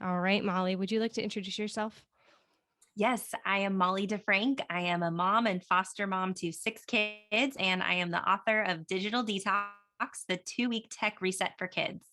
All right, Molly, would you like to introduce yourself? Yes, I am Molly DeFrank. I am a mom and foster mom to six kids, and I am the author of Digital Detox, the 2 week tech reset for kids.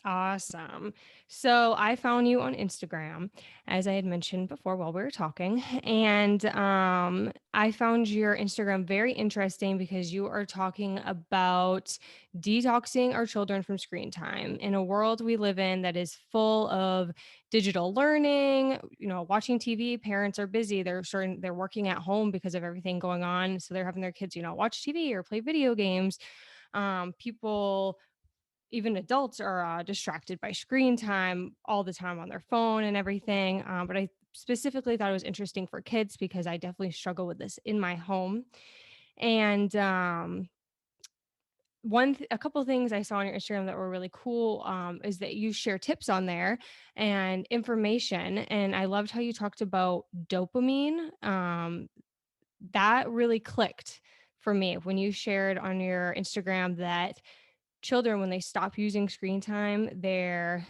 Awesome. So I found you on Instagram, as I had mentioned before while we were talking. And I found your Instagram very interesting because you are talking about detoxing our children from screen time in a world we live in that is full of digital learning, watching TV. Parents are busy. They're working at home because of everything going on. So they're having their kids, watch TV or play video games. People even adults are distracted by screen time all the time on their phone and everything. But I specifically thought it was interesting for kids because I definitely struggle with this in my home. And a couple of things I saw on your Instagram that were really cool is that you share tips on there and information. And I loved how you talked about dopamine. That really clicked for me when you shared on your Instagram that children, when they stop using screen time, their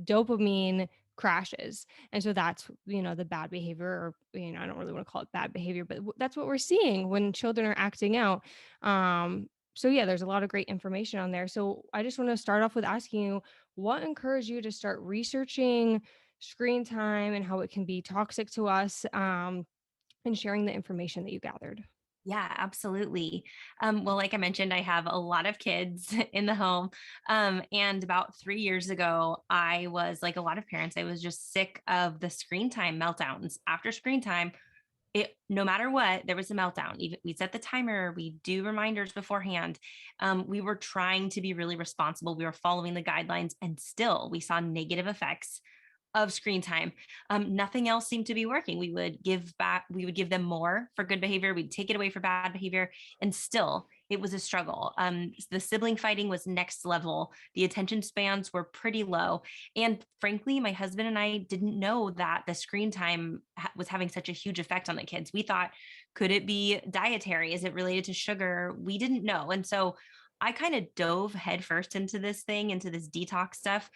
dopamine crashes. And so that's, the bad behavior, or, I don't really want to call it bad behavior, but that's what we're seeing when children are acting out. So yeah, there's a lot of great information on there. So I just want to start off with asking you, what encouraged you to start researching screen time and how it can be toxic to us, and sharing the information that you gathered? Yeah, absolutely. Well, like I mentioned, I have a lot of kids in the home. And about 3 years ago, I was like a lot of parents, I was just sick of the screen time meltdowns. After screen time, no matter what, there was a meltdown. Even we set the timer, we do reminders beforehand. We were trying to be really responsible. We were following the guidelines, and still we saw negative effects of screen time. Nothing else seemed to be working. We would give them more for good behavior, we'd take it away for bad behavior, and still it was a struggle. The sibling fighting was next level. The attention spans were pretty low. And frankly, my husband and I didn't know that the screen time was having such a huge effect on the kids. We thought, could it be dietary? Is it related to sugar? We didn't know. And so I kind of dove headfirst into this thing, into this detox stuff,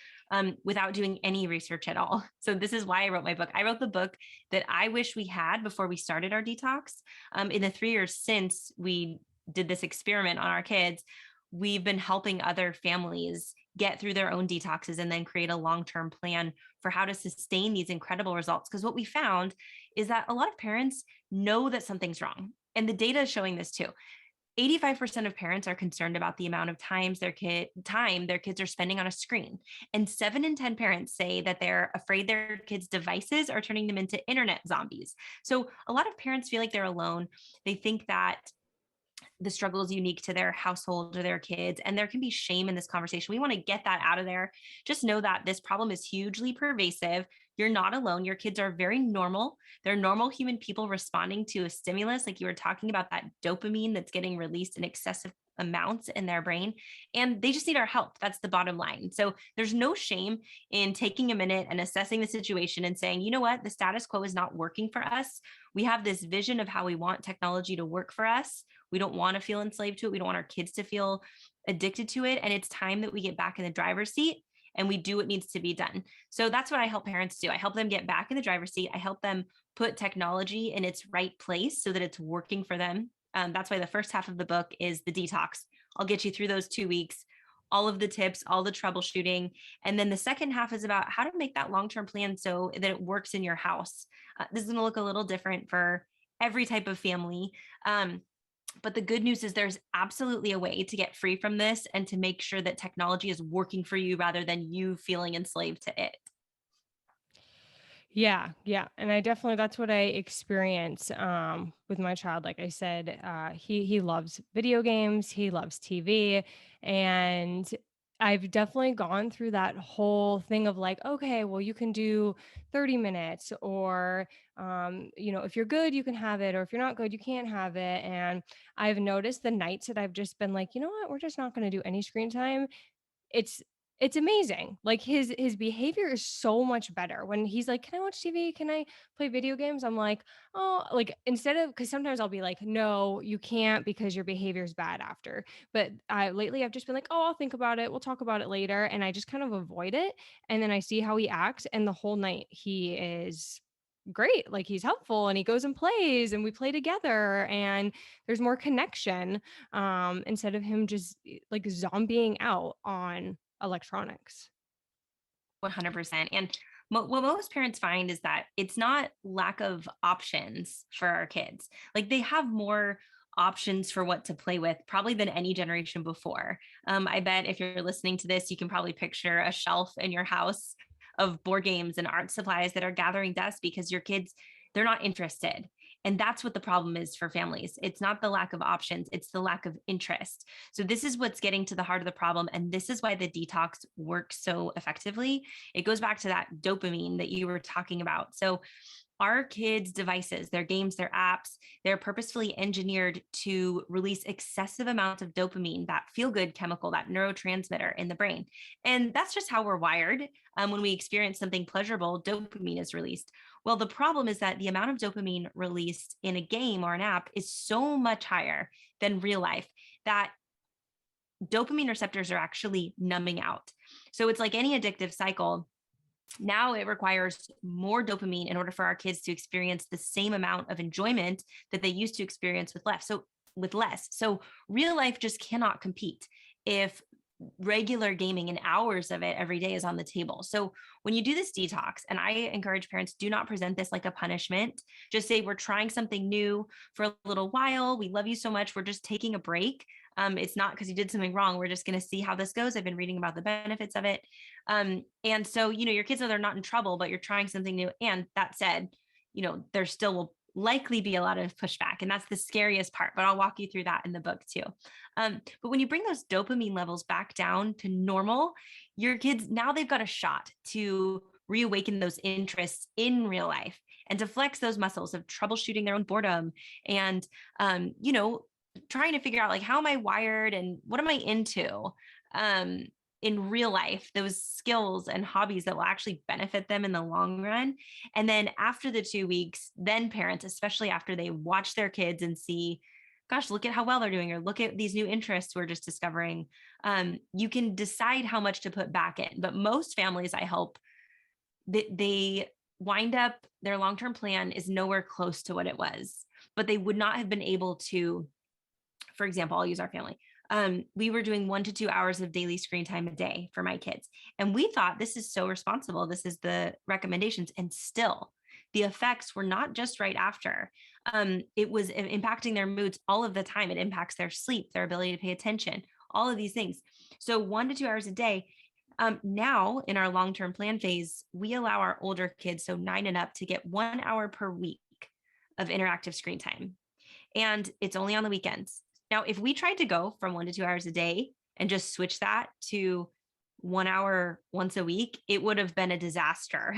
without doing any research at all. So this is why I wrote my book. I wrote the book that I wish we had before we started our detox. In the 3 years since we did this experiment on our kids, we've been helping other families get through their own detoxes and then create a long-term plan for how to sustain these incredible results. Because what we found is that a lot of parents know that something's wrong. And the data is showing this too. 85% of parents are concerned about the amount of time their kids are spending on a screen. And 7 in 10 parents say that they're afraid their kids' devices are turning them into internet zombies. So a lot of parents feel like they're alone. They think that the struggle is unique to their household or their kids, and there can be shame in this conversation. We want to get that out of there. Just know that this problem is hugely pervasive. You're not alone. Your kids are very normal. They're normal human people responding to a stimulus, like you were talking about, that dopamine that's getting released in excessive amounts in their brain, and they just need our help. That's the bottom line. So there's no shame in taking a minute and assessing the situation and saying, you know what, the status quo is not working for us. We have this vision of how we want technology to work for us. We don't want to feel enslaved to it. We don't want our kids to feel addicted to it. And it's time that we get back in the driver's seat and we do what needs to be done. So that's what I help parents do. I help them get back in the driver's seat. I help them put technology in its right place so that it's working for them. That's why the first half of the book is the detox. I'll get you through those 2 weeks, all of the tips, all the troubleshooting. And then the second half is about how to make that long term plan so that it works in your house. This is going to look a little different for every type of family. But the good news is there's absolutely a way to get free from this and to make sure that technology is working for you rather than you feeling enslaved to it. Yeah, yeah, and I definitely that's what I experience with my child. Like I said, he loves video games, he loves TV, and I've definitely gone through that whole thing of like, okay, well, you can do 30 minutes, or if you're good, you can have it, or if you're not good, you can't have it. And I've noticed the nights that I've just been like, you know what, we're just not going to do any screen time. It's It's amazing. Like, his behavior is so much better when he's like, "Can I watch TV? Can I play video games?" I'm like, "Oh," like, instead of, because sometimes I'll be like, "No, you can't because your behavior is bad after." But I lately, I've just been like, "Oh, I'll think about it. We'll talk about it later." And I just kind of avoid it, and then I see how he acts, and the whole night he is great. Like, he's helpful, and he goes and plays, and we play together, and there's more connection, instead of him just, like, zombieing out on electronics. 100%. And what most parents find is that it's not lack of options for our kids. Like they have more options for what to play with probably than any generation before. I bet if you're listening to this, you can probably picture a shelf in your house of board games and art supplies that are gathering dust because your kids, they're not interested. And that's what the problem is for families. It's not the lack of options, it's the lack of interest. So, this is what's getting to the heart of the problem. And this is why the detox works so effectively. It goes back to that dopamine that you were talking about. So, our kids' devices, their games, their apps, they're purposefully engineered to release excessive amounts of dopamine, that feel good chemical, that neurotransmitter in the brain. And that's just how we're wired. When we experience something pleasurable, dopamine is released. Well, the problem is that the amount of dopamine released in a game or an app is so much higher than real life that dopamine receptors are actually numbing out. So it's like any addictive cycle. Now it requires more dopamine in order for our kids to experience the same amount of enjoyment that they used to experience with less. So real life just cannot compete if regular gaming and hours of it every day is on the table. So when you do this detox, and I encourage parents, do not present this like a punishment. Just say, we're trying something new for a little while. We love you so much. We're just taking a break. It's not because you did something wrong. We're just going to see how this goes. I've been reading about the benefits of it. And so, your kids know they're not in trouble, but you're trying something new. And that said, there still will likely be a lot of pushback. And that's the scariest part, but I'll walk you through that in the book too. But when you bring those dopamine levels back down to normal, your kids, now they've got a shot to reawaken those interests in real life and to flex those muscles of troubleshooting their own boredom and, trying to figure out, like, how am I wired and what am I into? Um, in real life, those skills and hobbies that will actually benefit them in the long run. And then after the 2 weeks, then parents, especially after they watch their kids and see, gosh, look at how well they're doing, or look at these new interests we're just discovering, you can decide how much to put back in. But most families I help, they wind up, their long-term plan is nowhere close to what it was, but they would not have been able to, for example, I'll use our family. We were doing 1 to 2 hours of daily screen time a day for my kids. And we thought, this is so responsible. This is the recommendations. And still, the effects were not just right after. It was impacting their moods all of the time. It impacts their sleep, their ability to pay attention, all of these things. So 1 to 2 hours a day. Now, in our long term plan phase, we allow our older kids, so 9 and up, to get 1 hour per week of interactive screen time. And it's only on the weekends. Now, if we tried to go from 1 to 2 hours a day and just switch that to 1 hour once a week, it would have been a disaster.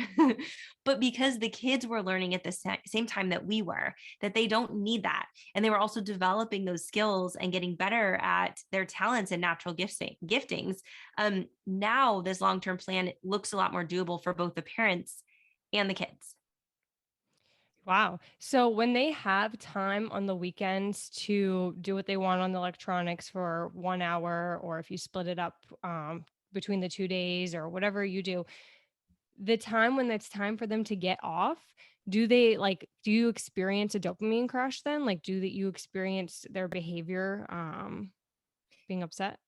But because the kids were learning at the same time that we were, that they don't need that. And they were also developing those skills and getting better at their talents and natural giftings. Now, this long term plan looks a lot more doable for both the parents and the kids. Wow. So when they have time on the weekends to do what they want on the electronics for 1 hour, or if you split it up, between the 2 days or whatever you do, the time when it's time for them to get off, do you experience a dopamine crash then? Like, do that you experience their behavior, being upset?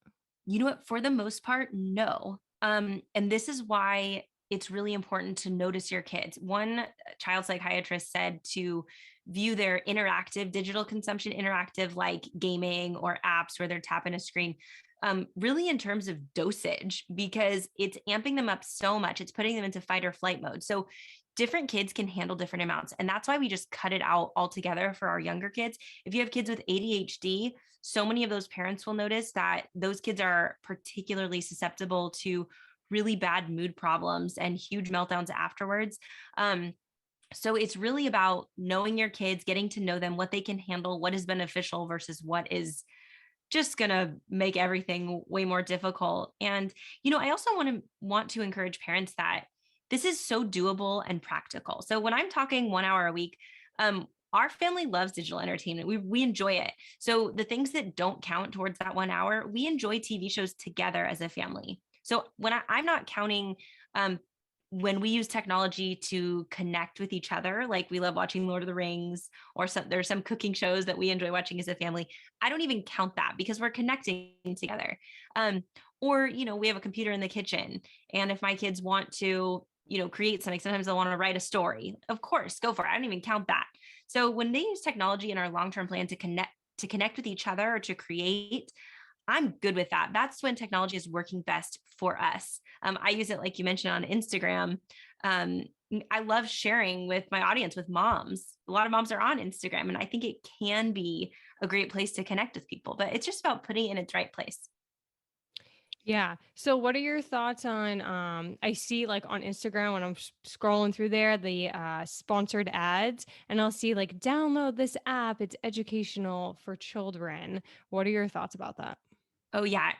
You know what? For the most part, no. And this is why it's really important to notice your kids. One child psychiatrist said to view their interactive digital consumption, interactive like gaming or apps where they're tapping a screen, really in terms of dosage, because it's amping them up so much. It's putting them into fight or flight mode. So different kids can handle different amounts. And that's why we just cut it out altogether for our younger kids. If you have kids with ADHD, so many of those parents will notice that those kids are particularly susceptible to really bad mood problems and huge meltdowns afterwards. So it's really about knowing your kids, getting to know them, what they can handle, what is beneficial versus what is just going to make everything way more difficult. And, I also want to encourage parents that this is so doable and practical. So when I'm talking 1 hour a week, our family loves digital entertainment. We enjoy it. So the things that don't count towards that 1 hour, we enjoy TV shows together as a family. So I'm not counting when we use technology to connect with each other, like we love watching Lord of the Rings, or there's some cooking shows that we enjoy watching as a family. I don't even count that because we're connecting together. Um, or, we have a computer in the kitchen. And if my kids want to, create something, sometimes they'll want to write a story. Of course, go for it. I don't even count that. So when they use technology in our long-term plan to connect with each other or to create, I'm good with that. That's when technology is working best for us. I use it, like you mentioned, on Instagram. Um, I love sharing with my audience, with moms. A lot of moms are on Instagram, and I think it can be a great place to connect with people, but it's just about putting it in its right place. Yeah. So what are your thoughts on I see like on Instagram when I'm scrolling through there the sponsored ads, and I'll see like download this app, it's educational for children. What are your thoughts about that? Oh, yeah.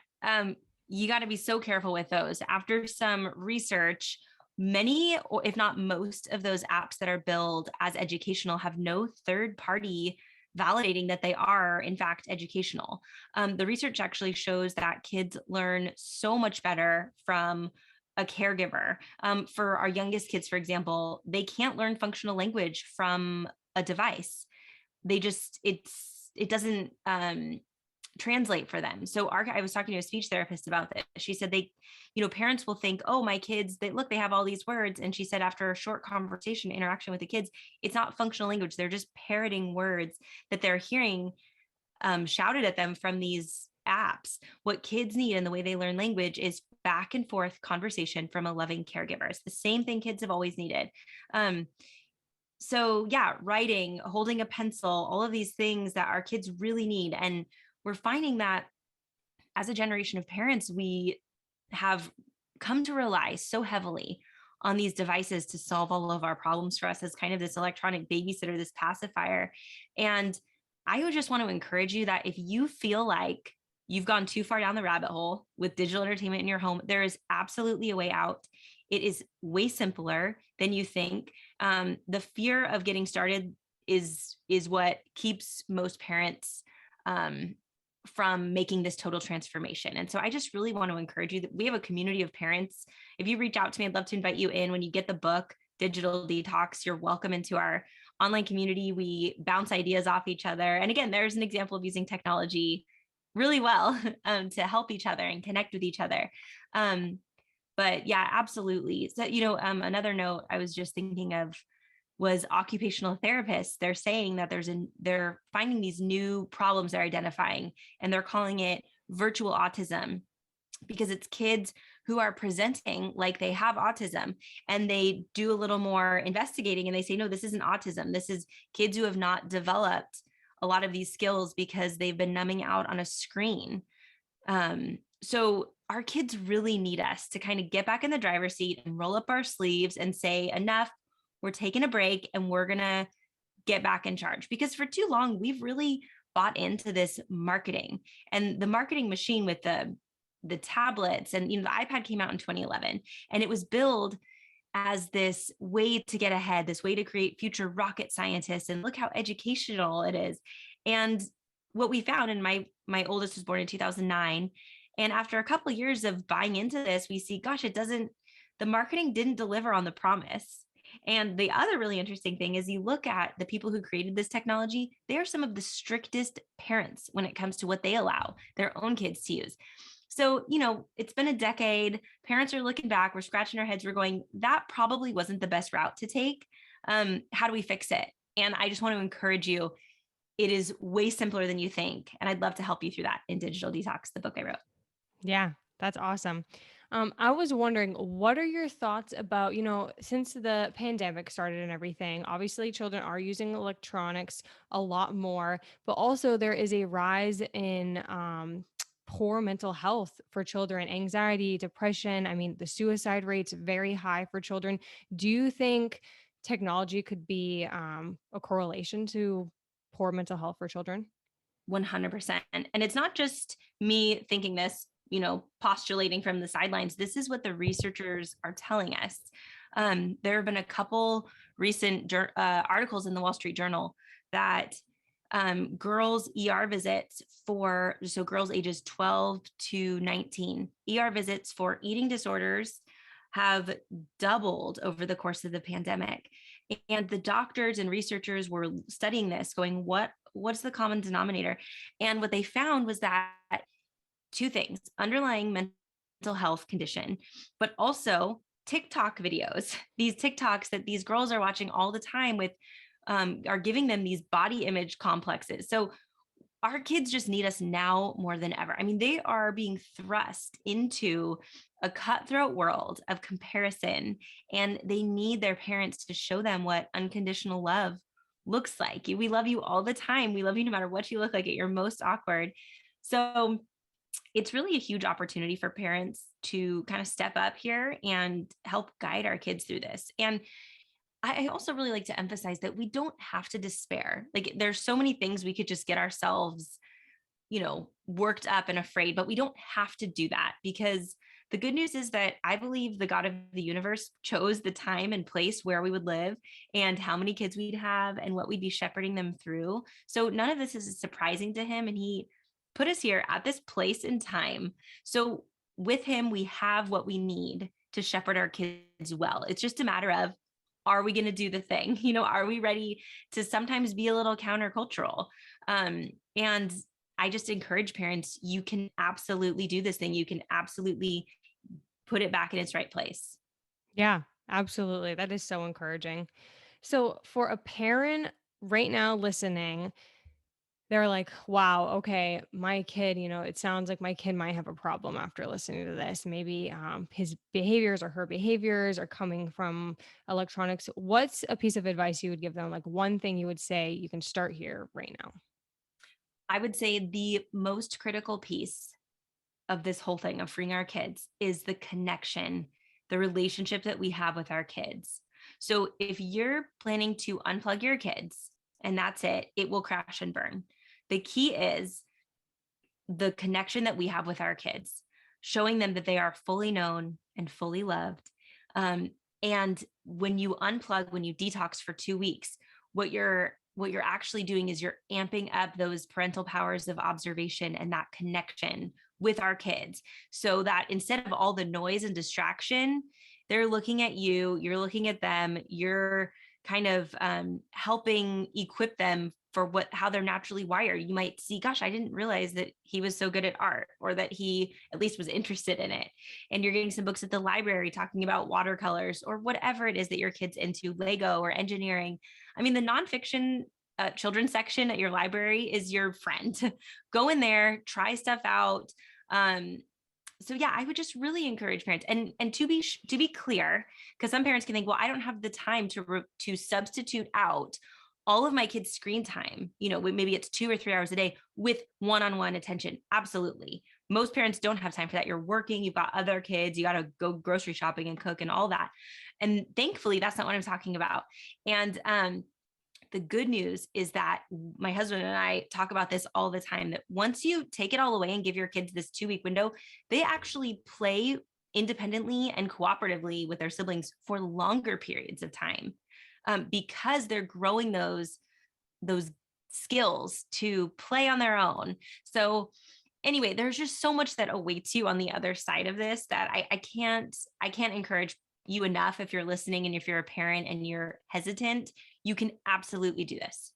You got to be so careful with those. After some research, many, or if not most, of those apps that are billed as educational have no third party validating that they are, in fact, educational. The research actually shows that kids learn so much better from a caregiver. For our youngest kids, for example, they can't learn functional language from a device. It doesn't translate for them. So I was talking to a speech therapist about this. She said parents will think, oh, my kids, they have all these words. And she said after a short conversation, interaction with the kids, it's not functional language. They're just parroting words that they're hearing shouted at them from these apps. What kids need and the way they learn language is back and forth conversation from a loving caregiver. It's the same thing kids have always needed. So yeah, writing, holding a pencil, all of these things that our kids really need. And we're finding that as a generation of parents, we have come to rely so heavily on these devices to solve all of our problems for us as kind of this electronic babysitter, this pacifier. And I would just want to encourage you that if you feel like you've gone too far down the rabbit hole with digital entertainment in your home, there is absolutely a way out. It is way simpler than you think. The fear of getting started is what keeps most parents from making this total transformation. And so I just really want to encourage you that we have a community of parents. If you reach out to me, I'd love to invite you in. When you get the book, Digital Detox, you're welcome into our online community. We bounce ideas off each other. And again, there's an example of using technology really well to help each other and connect with each other. But yeah, absolutely. So, another note I was just thinking of was occupational therapists. They're saying that they're finding these new problems they're identifying, and they're calling it virtual autism, because it's kids who are presenting like they have autism, and they do a little more investigating and they say, no, this isn't autism. This is kids who have not developed a lot of these skills because they've been numbing out on a screen. So our kids really need us to kind of get back in the driver's seat and roll up our sleeves and say, enough, we're taking a break and we're going to get back in charge. Because for too long, we've really bought into this marketing, and the marketing machine with the tablets, and the iPad came out in 2011, and it was billed as this way to get ahead, this way to create future rocket scientists, and look how educational it is. And what we found, and my oldest was born in 2009, and after a couple of years of buying into this, we see, gosh, the marketing didn't deliver on the promise. And the other really interesting thing is, you look at the people who created this technology, they are some of the strictest parents when it comes to what they allow their own kids to use. So, it's been a decade. Parents are looking back. We're scratching our heads. We're going, that probably wasn't the best route to take. How do we fix it? And I just want to encourage you. It is way simpler than you think. And I'd love to help you through that in Digital Detox, the book I wrote. Yeah, that's awesome. I was wondering, what are your thoughts about, since the pandemic started and everything, obviously children are using electronics a lot more, but also there is a rise in poor mental health for children, anxiety, depression. I mean, the suicide rate's very high for children. Do you think technology could be a correlation to poor mental health for children? 100%. And it's not just me thinking this, postulating from the sidelines. This is what the researchers are telling us. There have been a couple recent articles in the Wall Street Journal that girls' ER visits so girls ages 12 to 19, ER visits for eating disorders have doubled over the course of the pandemic. And the doctors and researchers were studying this, going, what's the common denominator? And what they found was that two things: underlying mental health condition, but also TikTok videos. These TikToks that these girls are watching all the time with are giving them these body image complexes. So our kids just need us now more than ever. I mean, they are being thrust into a cutthroat world of comparison, and they need their parents to show them what unconditional love looks like. We love you all the time. We love you no matter what you look like at your most awkward. So it's really a huge opportunity for parents to kind of step up here and help guide our kids through this. And I also really like to emphasize that we don't have to despair. Like, there's so many things we could just get ourselves, worked up and afraid, but we don't have to do that, because the good news is that I believe the God of the universe chose the time and place where we would live and how many kids we'd have and what we'd be shepherding them through. So none of this is surprising to him. And he put us here at this place and time. So with him, we have what we need to shepherd our kids well. It's just a matter of, are we going to do the thing? Are we ready to sometimes be a little countercultural? And I just encourage parents, you can absolutely do this thing. You can absolutely put it back in its right place. Yeah, absolutely. That is so encouraging. So, for a parent right now listening, they're like, wow, okay, my kid, it sounds like my kid might have a problem after listening to this. Maybe his behaviors or her behaviors are coming from electronics. What's a piece of advice you would give them? Like, one thing you would say you can start here right now? I would say the most critical piece of this whole thing of freeing our kids is the connection, the relationship that we have with our kids. So if you're planning to unplug your kids and that's it, it will crash and burn. The key is the connection that we have with our kids, showing them that they are fully known and fully loved. And when you unplug, when you detox for 2 weeks, what you're actually doing is you're amping up those parental powers of observation and that connection with our kids, so that instead of all the noise and distraction, they're looking at you, you're looking at them, you're kind of helping equip them for how they're naturally wired. You might see, gosh, I didn't realize that he was so good at art, or that he at least was interested in it. And you're getting some books at the library talking about watercolors or whatever it is that your kid's into, Lego or engineering. I mean, the nonfiction children's section at your library is your friend. Go in there, try stuff out. So yeah, I would just really encourage parents, and to be clear, because some parents can think, well, I don't have the time to substitute out all of my kids' screen time. Maybe it's 2 or 3 hours a day with one-on-one attention. Absolutely, most parents don't have time for that. You're working, you've got other kids, you got to go grocery shopping and cook and all that. And thankfully, that's not what I'm talking about. And the good news is that my husband and I talk about this all the time, that once you take it all away and give your kids this 2 week window, they actually play independently and cooperatively with their siblings for longer periods of time, because they're growing those skills to play on their own. So anyway, there's just so much that awaits you on the other side of this that I can't encourage you enough. If you're listening and if you're a parent and you're hesitant, you can absolutely do this.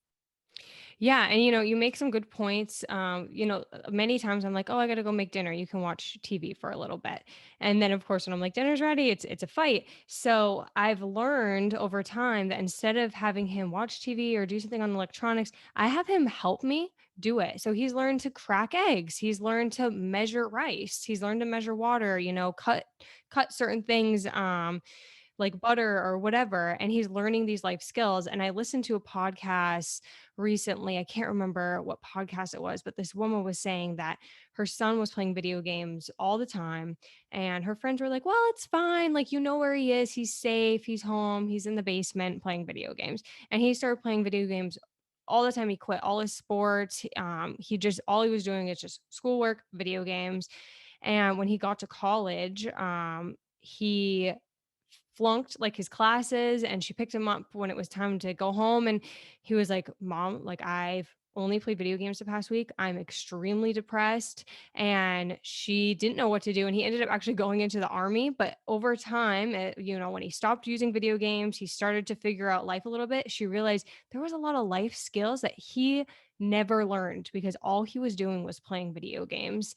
Yeah, and you make some good points. Many times I'm like, "Oh, I got to go make dinner. You can watch TV for a little bit." And then of course when I'm like, "Dinner's ready," it's a fight. So, I've learned over time that instead of having him watch TV or do something on electronics, I have him help me do it. So, he's learned to crack eggs, he's learned to measure rice, he's learned to measure water, cut certain things like butter or whatever, and he's learning these life skills. And I listened to a podcast recently, I can't remember what podcast it was, but this woman was saying that her son was playing video games all the time, and her friends were like, well, it's fine, like, where he is, he's safe, he's home, he's in the basement playing video games. And he started playing video games all the time. He quit all his sports. He just, all he was doing is just schoolwork, video games. And when he got to college, he flunked like his classes, and she picked him up when it was time to go home, and he was like, "Mom, like I've only played video games the past week. I'm extremely depressed." And she didn't know what to do, and he ended up actually going into the army. But over time, when he stopped using video games, he started to figure out life a little bit. She realized there was a lot of life skills that he never learned because all he was doing was playing video games.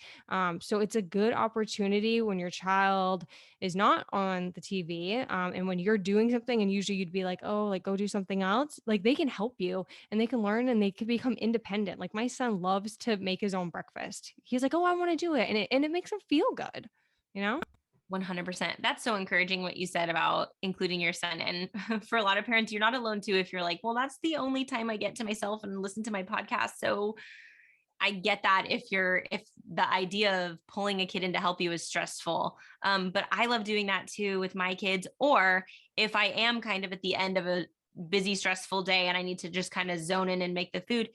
So it's a good opportunity when your child is not on the TV. And when you're doing something, and usually you'd be like, oh, like go do something else, like they can help you and they can learn and they can become independent. Like my son loves to make his own breakfast. He's like, oh, I want to do it. And it makes him feel good, you know? 100%. That's so encouraging what you said about including your son. And for a lot of parents, you're not alone too. If you're like, well, that's the only time I get to myself and listen to my podcast. So I get that if the idea of pulling a kid in to help you is stressful. But I love doing that too with my kids. Or if I am kind of at the end of a busy, stressful day and I need to just kind of zone in and make the food,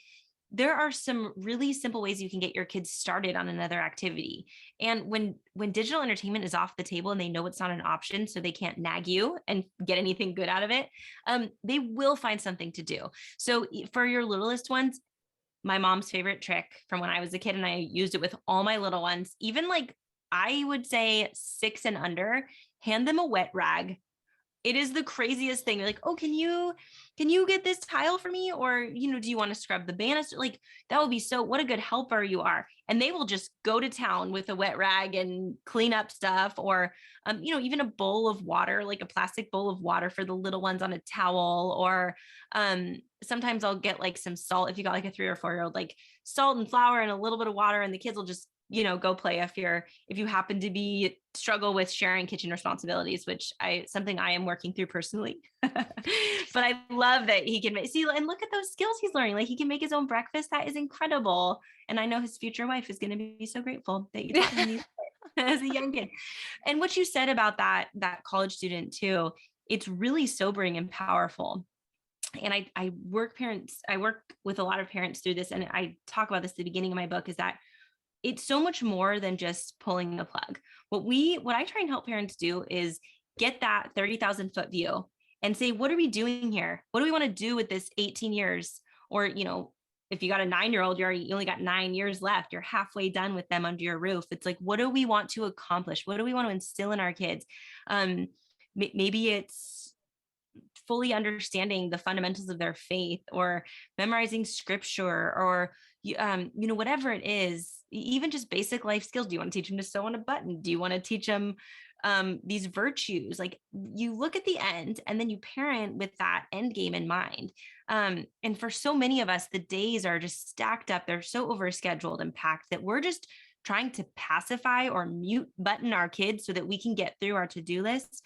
there are some really simple ways you can get your kids started on another activity. And when digital entertainment is off the table and they know it's not an option, so they can't nag you and get anything good out of it, they will find something to do. So for your littlest ones, my mom's favorite trick from when I was a kid, and I used it with all my little ones, even like I would say 6 and under, hand them a wet rag. It is the craziest thing. You're like, oh, can you get this tile for me? Or, do you want to scrub the banister? Like that would be what a good helper you are. And they will just go to town with a wet rag and clean up stuff. Or, even a bowl of water, like a plastic bowl of water for the little ones on a towel. Or sometimes I'll get like some salt. If you got like a 3 or 4-year-old, like salt and flour and a little bit of water, and the kids will just go play if you happen to be struggle with sharing kitchen responsibilities, which something I am working through personally. But I love that he can see and look at those skills he's learning. Like he can make his own breakfast. That is incredible. And I know his future wife is going to be so grateful that you taught him these as a young kid. And what you said about that college student too, it's really sobering and powerful. And I work with a lot of parents through this. And I talk about this at the beginning of my book, is that it's so much more than just pulling the plug. What I try and help parents do is get that 30,000-foot view and say, what are we doing here? What do we want to do with this 18 years? Or, if you got a 9-year-old, you only got 9 years left. You're halfway done with them under your roof. It's like, what do we want to accomplish? What do we want to instill in our kids? Maybe it's fully understanding the fundamentals of their faith, or memorizing scripture, or whatever it is, even just basic life skills. Do you want to teach them to sew on a button? Do you want to teach them these virtues? Like you look at the end and then you parent with that end game in mind. And for so many of us, the days are just stacked up. They're so overscheduled and packed that we're just trying to pacify or mute button our kids so that we can get through our to-do lists.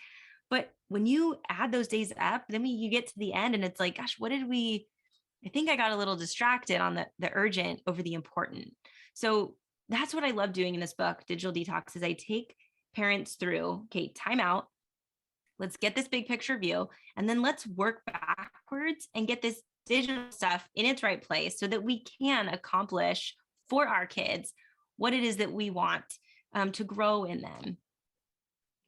But when you add those days up, then you get to the end and it's like, gosh, I think I got a little distracted on the urgent over the important. So that's what I love doing in this book, Digital Detox, is I take parents through, okay, time out. Let's get this big picture view, and then let's work backwards and get this digital stuff in its right place so that we can accomplish for our kids what it is that we want to grow in them.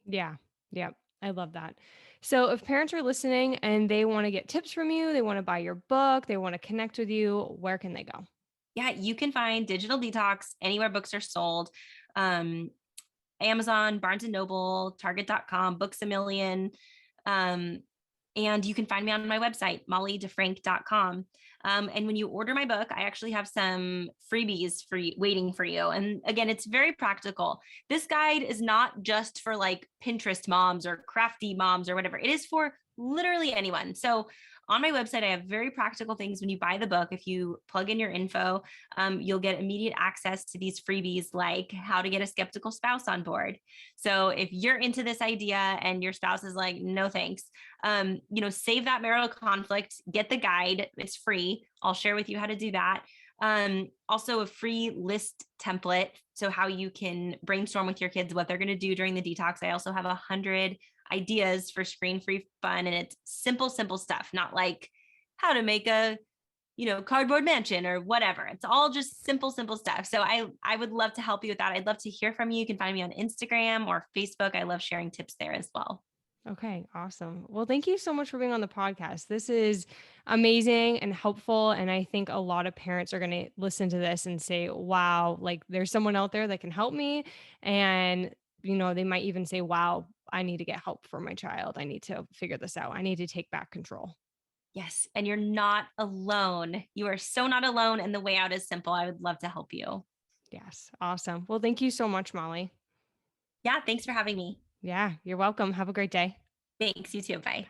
Yeah. Yeah. I love that. So if parents are listening and they want to get tips from you, they want to buy your book, they want to connect with you, where can they go? Yeah, you can find Digital Detox anywhere books are sold. Amazon, Barnes and Noble, Target.com, Books a Million. And you can find me on my website, mollydefrank.com. And when you order my book, I actually have some freebies for you waiting for you. And again, it's very practical. This guide is not just for like Pinterest moms or crafty moms or whatever. It is for literally anyone. So on my website, I have very practical things. When you buy the book, if you plug in your info, you'll get immediate access to these freebies, like how to get a skeptical spouse on board. So if you're into this idea and your spouse is like, no, thanks, save that marital conflict, get the guide. It's free. I'll share with you how to do that. Also a free list template. So how you can brainstorm with your kids what they're going to do during the detox. I also have 100 ideas for screen-free fun, and it's simple stuff, not like how to make a cardboard mansion or whatever. It's all just simple, simple stuff. So I would love to help you with that. I'd love to hear from you. You can find me on Instagram or Facebook. I love sharing tips there as well. Okay, awesome. Well, thank you so much for being on the podcast. This is amazing and helpful. And I think a lot of parents are going to listen to this and say, wow, like there's someone out there that can help me. And, they might even say, wow, I need to get help for my child. I need to figure this out. I need to take back control. Yes. And you're not alone. You are so not alone. And the way out is simple. I would love to help you. Yes, awesome. Well, thank you so much, Molly. Yeah. Thanks for having me. Yeah, you're welcome. Have a great day. Thanks. You too. Bye.